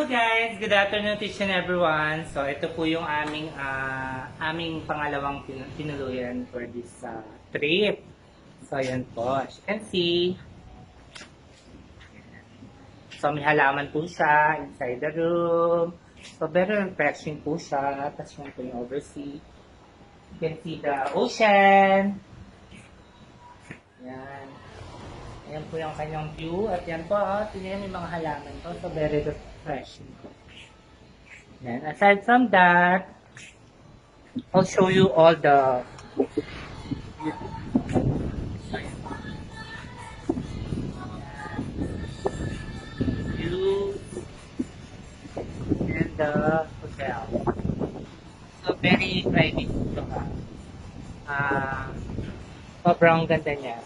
Hello guys! Good afternoon to each and everyone. So ito po yung aming pangalawang tinuluyan for this trip. So ayan po. As you can see. So may halaman po siya inside the room. So very refreshing po siya. Tapos yun po yung oversea. You can see the ocean. Ayan. Ayan po yung kanyang view. At yan po, tingnan may mga halaman po. So very refreshing. Then, aside from that, I'll show you all the view and the hotel. So, very private ito ha. Sobrang ganda niya.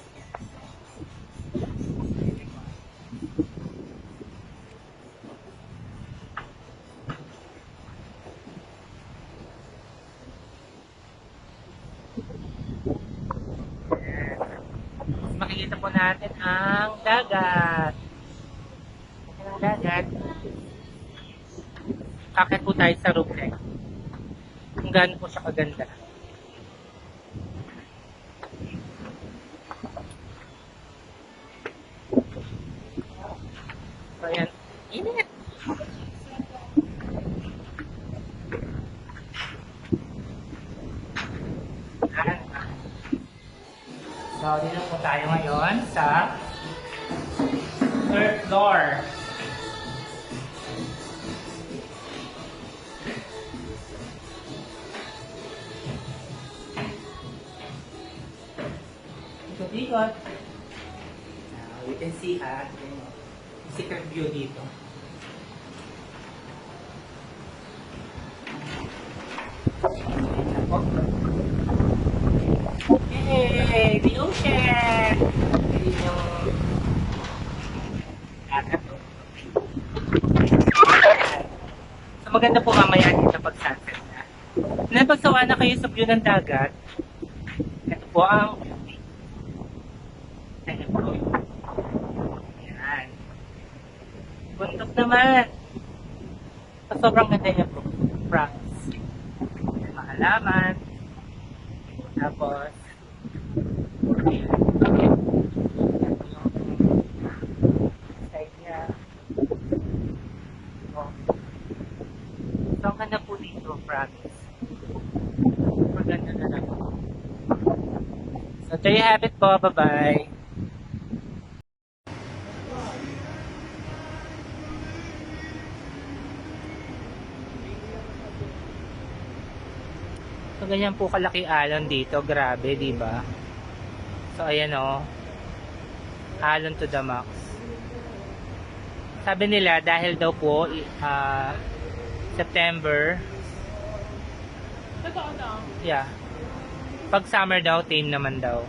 Makikita po natin ang dagat. Ang dagat. Kakit po tayo sa roof deck. Kung gaano po siya kaganda. So, ayan. Init! So, dito po tayo ngayon sa third floor. Ikot-ikot. We can see yung secret view dito. Hey, the ocean! Hindi yung dagat. So maganda po mamaya dito pag sunset na. Napagsawa na kayo sa view ng dagat. Ito po ang beauty. Ayan po. Ayan. Buntok naman. So sobrang ganda niya po. Promise. Mahalaman. Tapos side niya. Oh. So, ang ganda po dito, promise. Maganda na lang. So, there you have it po. Bye-bye. So, ganyan po kalaki alon dito. Grabe, di ba? So, ayan o. Alon to the max. Sabi nila, dahil daw po, September. Totoo daw. Yeah. Pag summer daw, tame naman daw.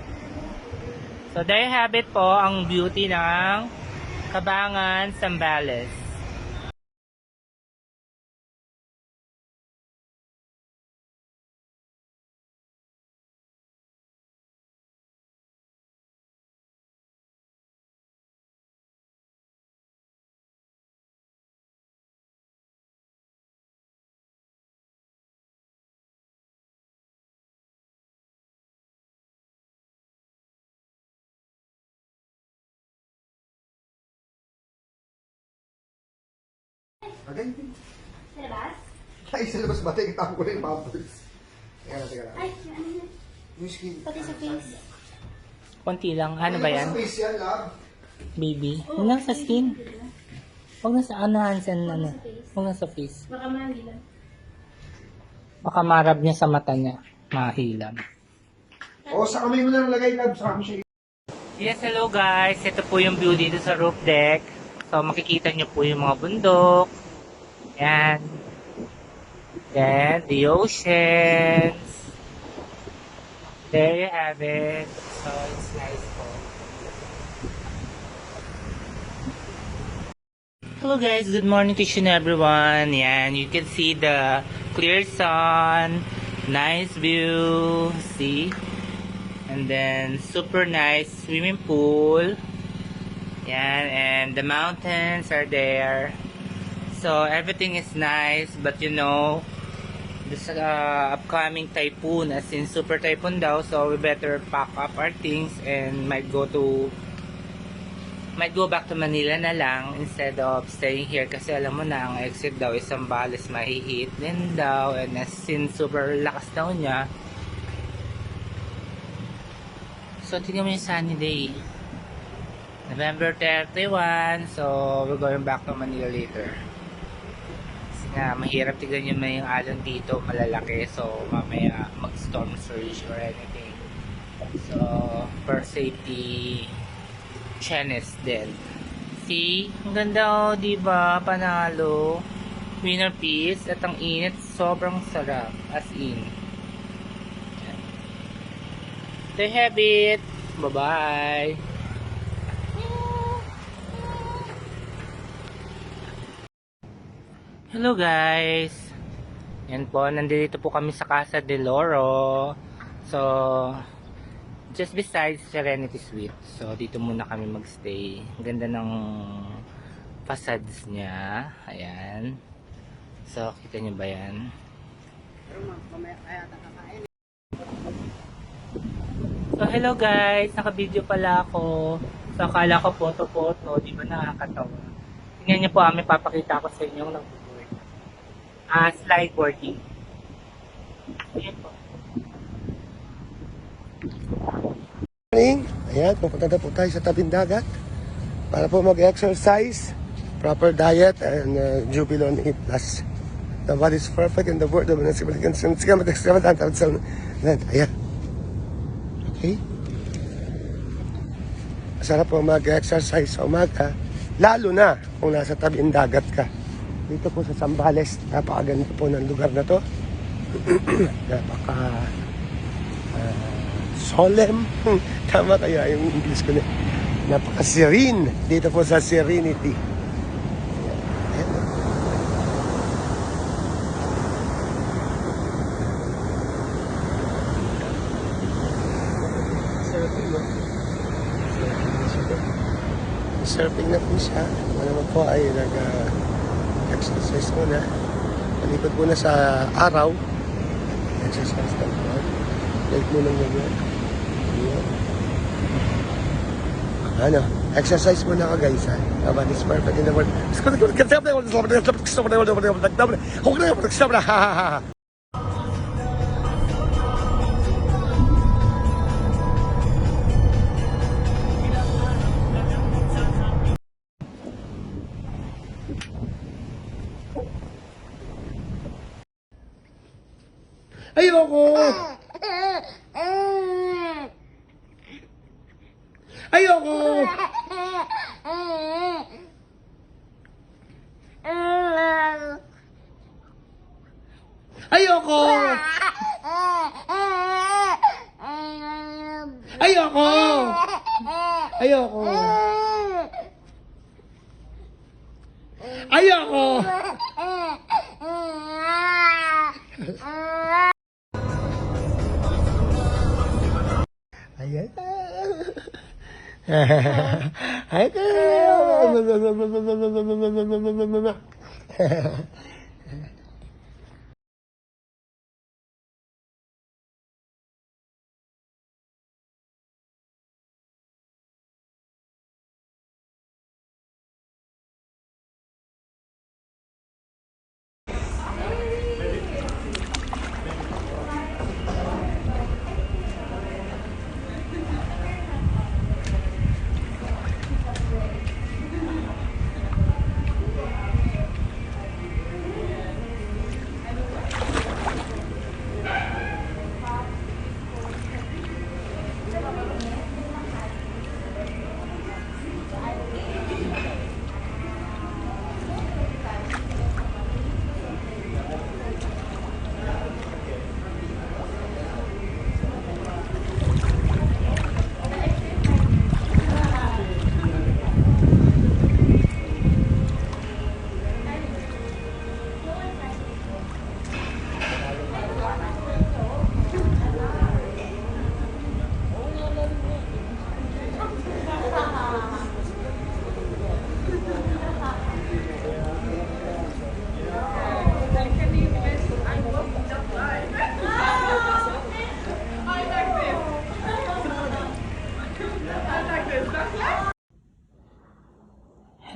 So, there you have it po, ang beauty ng Cabangan, Zambales. Agay, Sa labas? ay, sa labas ba? Teka, ko na yung pampers. Teka lang. Ay, ano na? Yung skin. Pati sa face. Konti lang. Ano ba yan? Sa face yan, love. Baby. Huwag lang sa skin. Huwag na sa ano, Hansen, ano. Huwag na sa face. Baka mahilan. Baka marab niya sa mata niya. Mahilam. O, sa kamay mo na nalagay, love. Sa kamay siya. Yes, hello guys. Ito po yung view dito sa roof deck. So, makikita nyo po yung mga bundok. Yan. Then, the oceans. There you have it. So, it's nice po. Hello guys, good morning to each and everyone. Yan, you can see the clear sun, nice view, see? And then, super nice swimming pool. Yan, and the mountains are there. So everything is nice, but you know, this upcoming typhoon, as in super typhoon daw, so we better pack up our things and might go back to Manila na lang instead of staying here, kasi alam mo na ang exit daw is Zambales, mahihit din daw, and as in super lakas daw niya. So tingnan mo yung sunny day, November 31, so we're going back to Manila later. Kasi nga mahirap tignan yung alon dito, malalaki, so mamaya mag storm surge or anything. So for safety Chinese din. See? Ang ganda, oh, diba? Panalo. Winner piece. At ang init, sobrang sarap. As in. They have it. Bye-bye. Hello guys. Yan po, nandito po kami sa Casa de Loro. So, just beside Serenity Suite. So, dito muna kami magstay. Ang ganda ng facades niya. Ayan. So, kita nyo ba yan? So, hello guys. Naka-video pala ako. So, akala ko photo-photo. Di ba nakakatawa? Tingnan nyo po, may papakita ko sa inyo ng board. Slide boarding. Ayan po. Morning. Ayan, pupunta na po tayo sa tabing dagat para po mag-exercise, proper diet, and Jubilon Eat Plus. The body is perfect and the word of the ayan. Okay? Masarap po mag-exercise sa umaga, lalo na kung nasa tabing dagat ka. Dito po sa Zambales, napakaganda po ng lugar na to. Solemn. Tama kaya yung English ko na. Napaka-serene dito po sa Serenity. Ayan. Surfing, no? Surfing na po siya. Ano naman po ay nag-exercise muna. Palikod muna sa araw. Exercise na po. Like muna mo yun. Ano, exercise muna ka guys ha. Tama, this perfect in the world. Ayoko! Ayoko! Ayoko! Ayoko! Ayoko! Ayoko! Ayan. Ayan.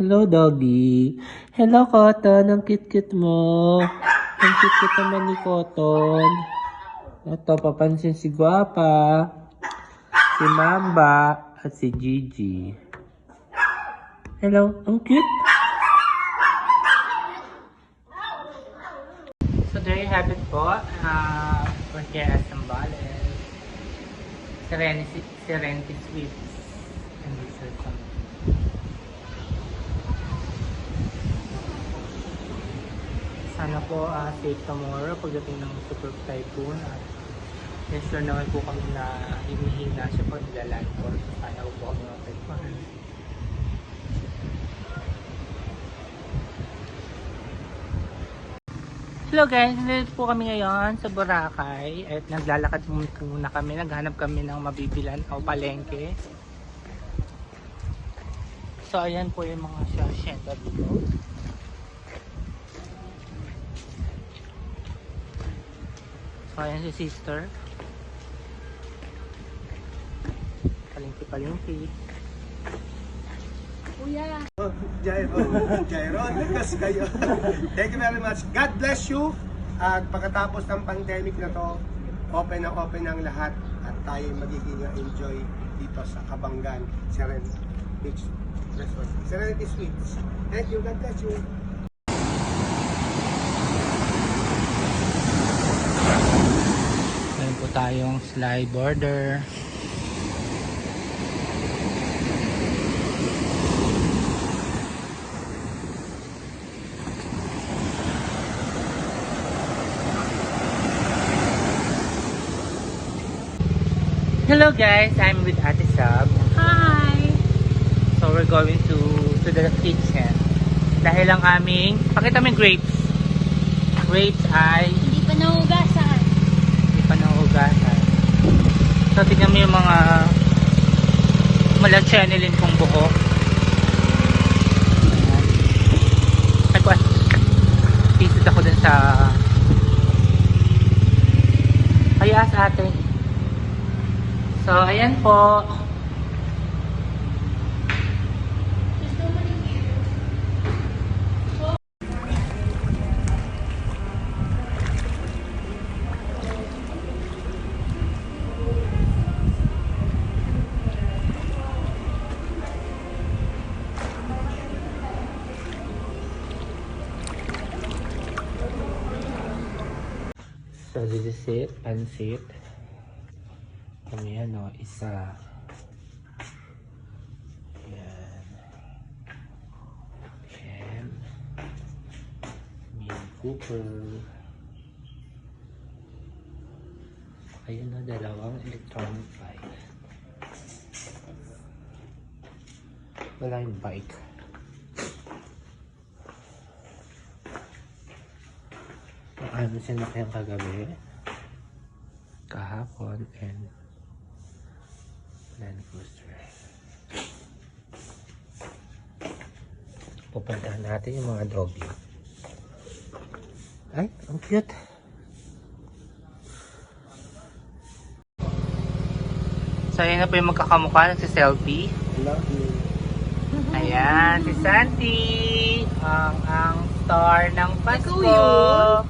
Hello, doggy. Hello, Cotton. Ang cute-cute mo. Ang cute-cute naman ni Cotton. Ito, papansin si Guapa, si Mamba, at si Gigi. Hello, ang cute. So there you have it po. We're here at Zambales. Serenity Suites. And Resort Zambales. Sana po safe tomorrow pagdating ng super typhoon. At sure naman po kami na hinihina siya pag nilalandfall. So sana po kami mapagpahan. Hello guys, nandito po kami ngayon sa Boracay at naglalakad muna kami, naghanap kami ng mabibilan o palengke. So ayan po yung mga hacienda dito. So ayan si sister. Palengke. Kuya. Jairon, kasi kayo. Thank you very much. God bless you. At pagkatapos ng pandemic na to, open ang lahat at tayo magiging enjoy dito sa Kabangan, Serenity Beach Resort. Serenity Suites. Thank you. God bless you. Meron po tayong slide border. Hello guys, I'm with Ate Sab. Hi. So we're going to the kitchen. Dahil ang aming, pakita mo yung grapes. Grapes ay Hindi pa nahugasan. hindi pa nahugasan. So tingnan mo yung mga malachanelin kong buhok. Ayan. Ay po, pisit ako dun sa ayas ate. So ayan po. So this is it, pansit. Kami yan o, isa. Yan. And Mini Cooper. Ayun na, dalawang electronic bike. Wala yung bike. Ano sinakyan kagabi, kahapon, and Land Cruiser. Pupuntahan natin yung mga doggy. Ay, ang cute. So ayan na po yung magkakamukha si selfie. Love you. Ayan, si Santi, ang star ng Pasko. Ikaw yun?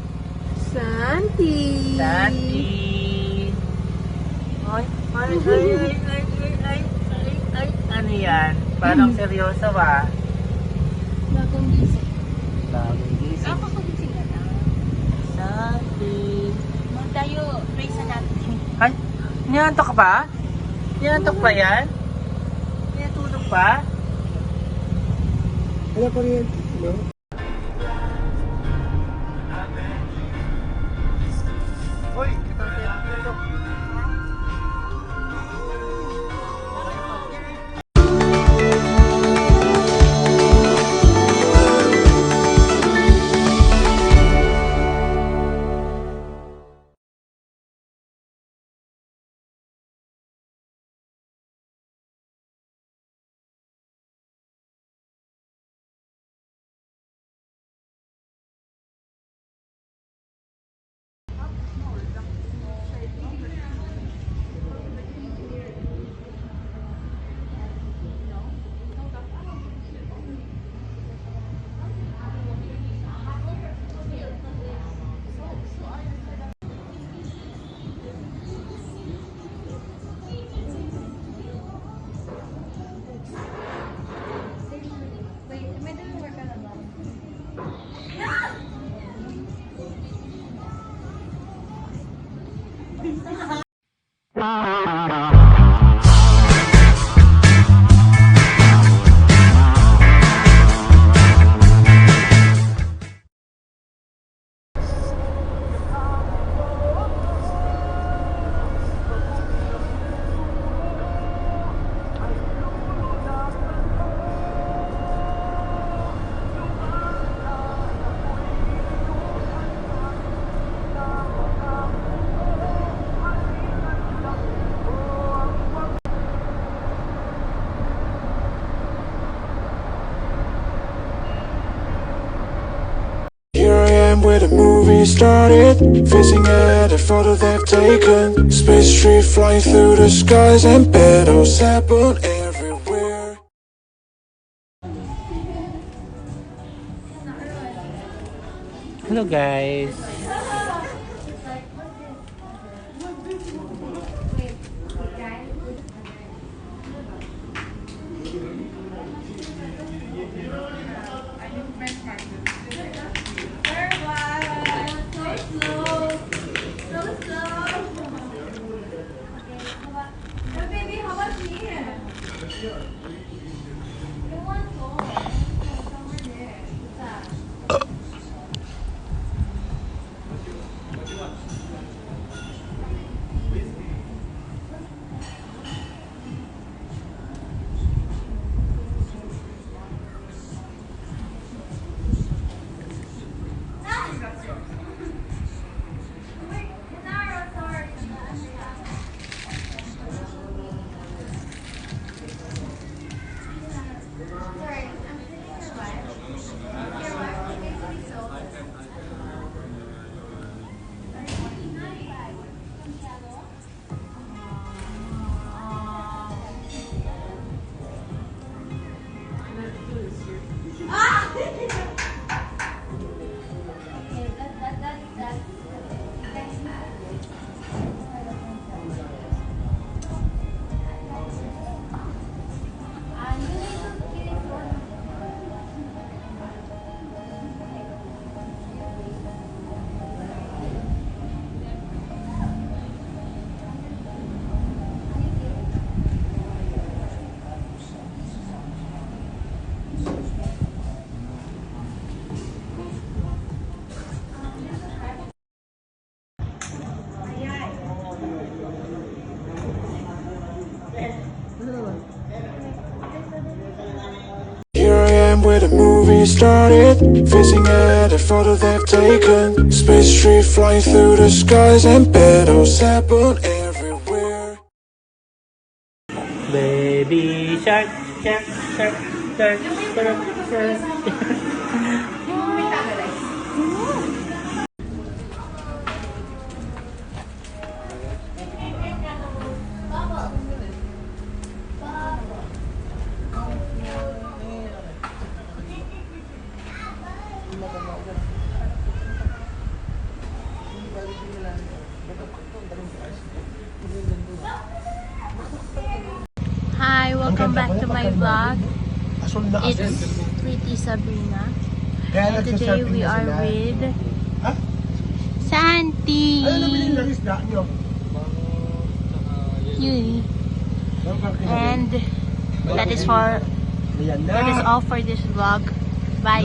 Santi. Santi. Ay, ano yan? Parang seryoso ba? Bagong gising. Bagong gising. Ako kagising na lang. Santi. Mag tayo, race na natin. Ay, niyantok ka ba? Niyantok ba yan? Niyatulog pa? Wala kuryente, no? am where the movie started. Facing at a photo they've taken. Space tree flying through the skies and battles happen everywhere. Hello guys. Here I am where the movie started. Facing at a photo they've taken. Space tree flying through the skies and battles happen everywhere. Baby shark, shark, shark, shark, shark, shark. Hi, welcome back to my vlog. It's Pretty Sabrina. And today we are with Santi. Yui. And that is all for this vlog. Bye.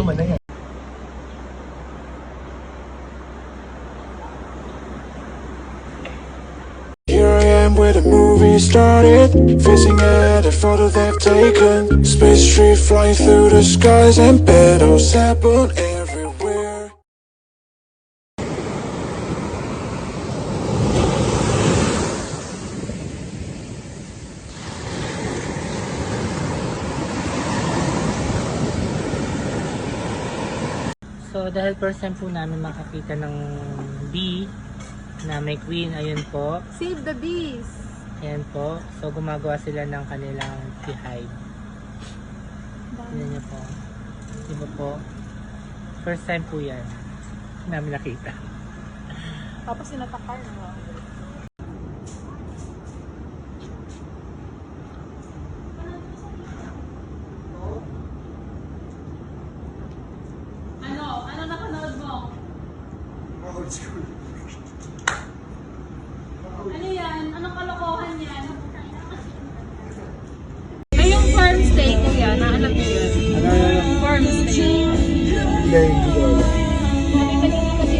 Here I am where the movie started. Facing at a photo they've taken. Space tree flying through the skies and battles happen everywhere. So dahil first time po namin makakita ng bee na may queen, ayun po. Save the bees. Ayan po. So gumagawa sila ng kanilang beehive. Tignan niyo po. Diba po? First time po yan namin nakita. Tapos sinatakar mo. Ano napanood mo? Old school. Ano yan? Anong kalokohan yan? Ay, yung farm stay ko yan. Alam niyo yun? Farm stay. Hindi, hindi ko alam. Sabi kanina kasi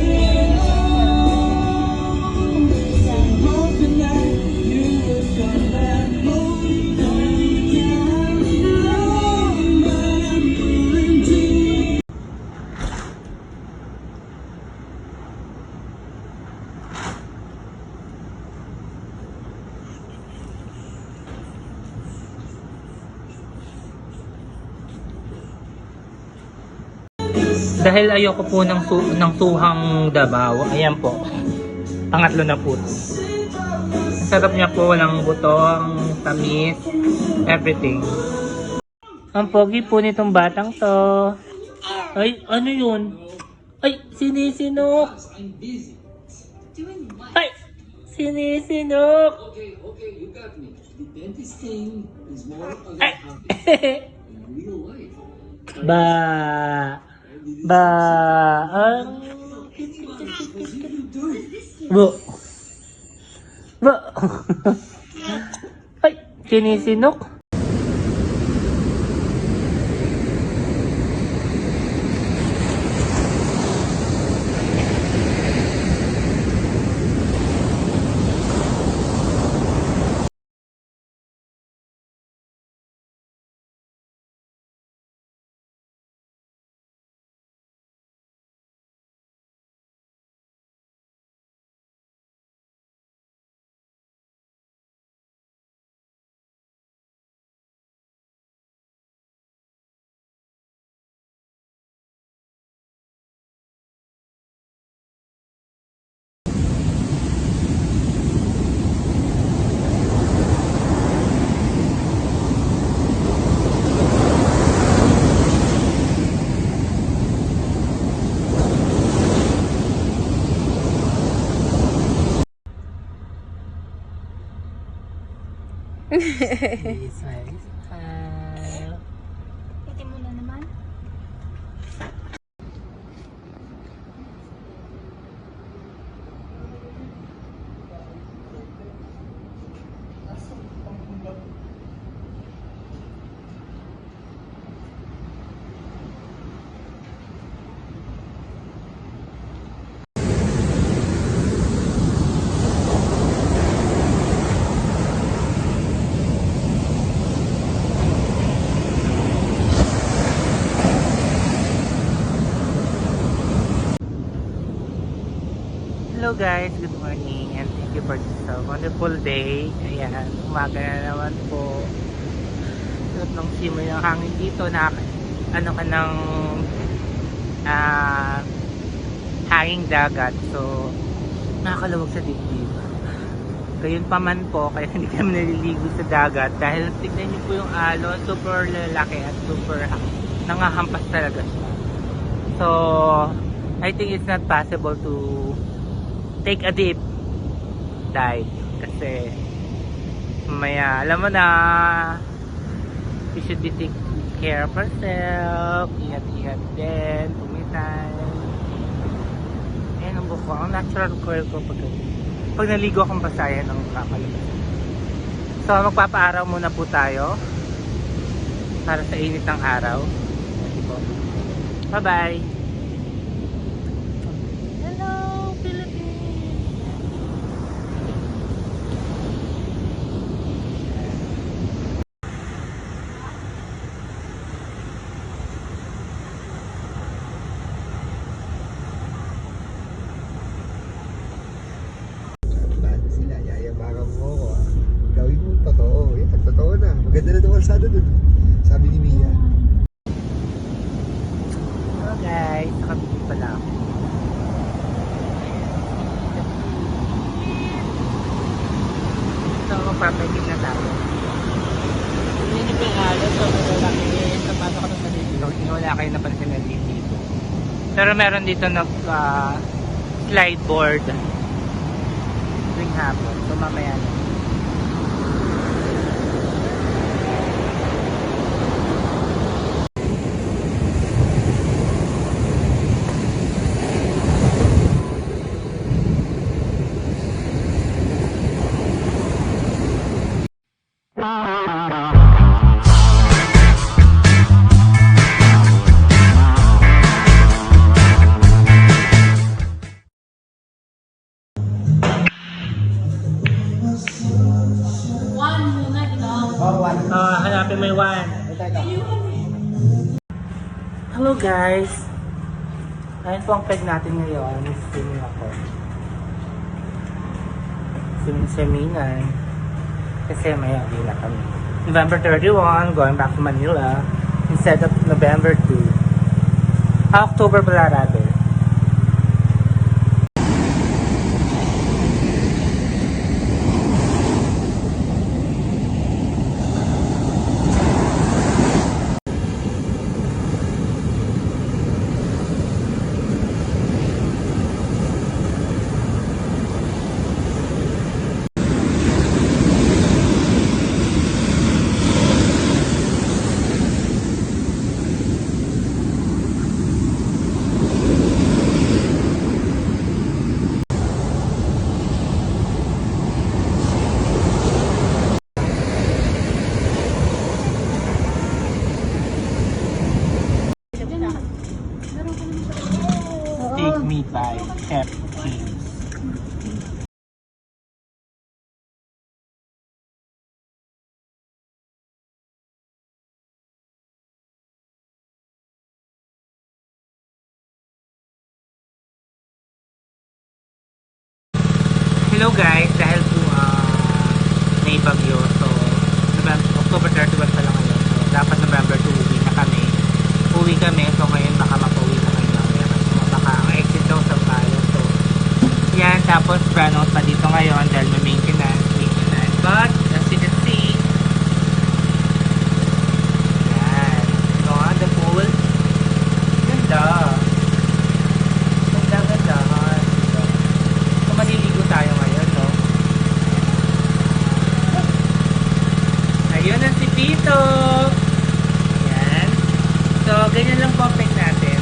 Dahil ayoko po ng tuhang Davao. Ayan po. Pangatlo na po. Sarap niya po, walang butong, tamis, everything. Ang pogi po nitong batang to. Ay, ano yun? Ay, sinisinok! Ay, sinisinok! Okay, you got me. The dentist thing is more of Ay! in real life. Ba, ba, ay, sinisinok. Smile. Iti mo na naman. Hello guys, good morning and thank you for this wonderful day. Ayan, umaga na naman po. Sarap ng simoy ng hangin dito. Ano ka ng hanging dagat. So, nakakalawag sa dibdib. Gayun pa man po, kaya hindi kami naliligo sa dagat. Dahil tignan niyo po yung alon, super lalaki at super nangahampas talaga siya. So, I think it's not possible to take a deep dive kasi mamaya alam mo na you should be take care of yourself, ingat-ingat din, tumitay. Ayan ang buko, ang natural curl ko pag naligo akong basayan ng kakalabas. So magpapaaraw muna po tayo para sa init ng araw. Bye bye. Sila, yayabangan mo ako. Gawin mo totoo. Yan, totoo na. Maganda na naman sana dun. Sabi ni Mia. Hello guys, nakabili pala ako. So, magpapagin na tayo. Hindi niyo yung alas, so wala kayo. Napasok ka sa dito. Wala kayo napansin na dito. Pero meron dito slide board. Tuwing hapon. So, mamaya na. Hanapin mo yung one. Hello guys. Ayun po ang peg natin ngayon. Swimming ako. Swimming-swimingan. Kasi may away na kami. November 31, going back to Manila. Instead of November 2. October pala rather. Take Me by F. Kings. Hello guys, dahil po may bagyo, so October 31 pa lang ngayon, so dapat November 2 uwi kami, so ngayon baka mapauwi na kami mamaya kasi baka ang exit daw sa Palo, so yan, tapos brand out pa dito ngayon dahil may maintenance, but as you can see, yan, so the pool, ganda, ganda-gandahan, so maliligo tayo ngayon, no? Ayun ang si Pito. Yan. So, ganyan lang po ang peg natin.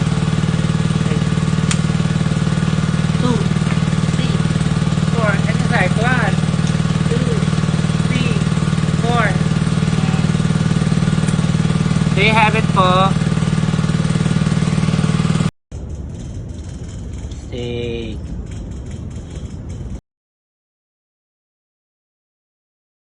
2, 3, 4. Exercise. 1, 2, 3, 4. There you have it po. Stay.